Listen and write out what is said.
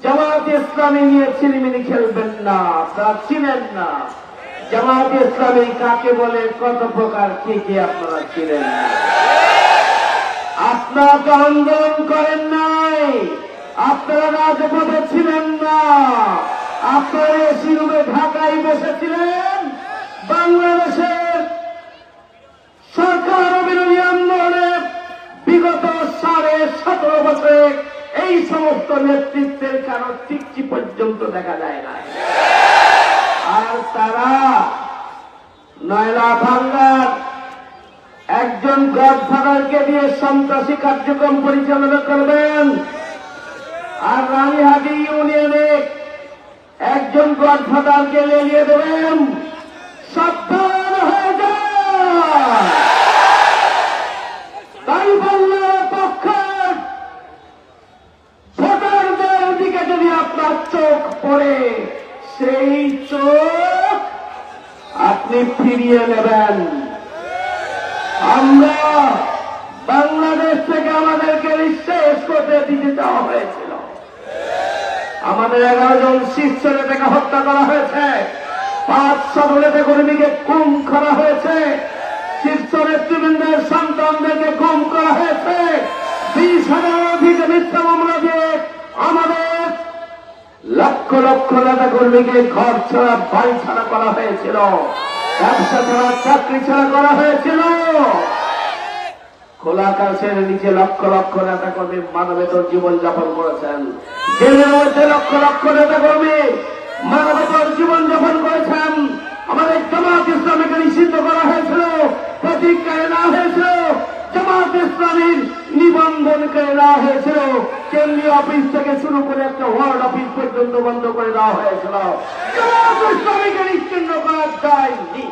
জামায়াত ইসলামী নিয়ে ছিনিমিনি খেলবেন না, আপনারা চিনেন না। জামায়াত ইসলামী কাকে বলে, কত প্রকার, কি কি আপনারা চিনেন না। আপনারা তো আন্দোলন করেন নাই, আপনারা রাজপথে ছিলেন না, আপনারা এসি রুমে ঢাকায় বসেছিলেন। বাংলাদেশের সরকার বিরোধী আন্দোলনে বিগত 17.5 বছরে এই সমস্ত নেতৃত্বের কারো টিকচি পর্যন্ত দেখা যায় না। আর তারা নয়লা ভাঙ্গার একজন গডফাদারকে দিয়ে সন্ত্রাসী কার্যক্রম পরিচালনা করবেন, আর রানীহাটি ইউনিয়নে একজন গডফাদারকে লেলিয়ে দেবেন। সাবধান হয়ে যান। তাই বাংলার পক্ষে ভোটারদের দিকে যদি আপনার চোখ পড়ে, সেই চোখ আপনি ফিরিয়ে নেবেন। আমরা বাংলাদেশ থেকে আমাদেরকে নিঃশেষ করতে দিতে চাওয়া হয়েছিল। আমাদের 11 জন শীর্ষ নেতাকে হত্যা করা হয়েছে, 500 নেতা কর্মীকে গুম করা হয়েছে, শীর্ষ নেতৃবৃন্দের সন্তানদেরকে গুম করা হয়েছে, 20,000 অধিক মিথ্যা মামলা দিয়ে আমাদের লক্ষ লক্ষ নেতা কর্মীকে ঘর ছাড়া, বাড়ি ছাড়া করা হয়েছিল, ব্যবসা ছাড়া, চাকরি ছাড়া করা হয়েছিল। খোলা আকাশের নিচে লক্ষ লক্ষ নেতা কর্মী মানবেতর জীবন যাপন করেছেন। জেলের মধ্যে লক্ষ লক্ষ নেতা কর্মী মানবেতর জীবন যাপন করেছেন। আমাদের জামায়াত ইসলামীকে নিষিদ্ধ করা হয়েছিল, প্রতিজ্ঞা নেওয়া হয়েছিল, জামায়াত ইসলামীর নিবন্ধন করে দেওয়া হয়েছিল, কেন্দ্রীয় অফিস থেকে শুরু করে একটা ওয়ার্ড অফিস পর্যন্ত বন্ধ করে দেওয়া হয়েছিল। জামায়াত ইসলামীকে নিশ্চিহ্ন করা যায়নি।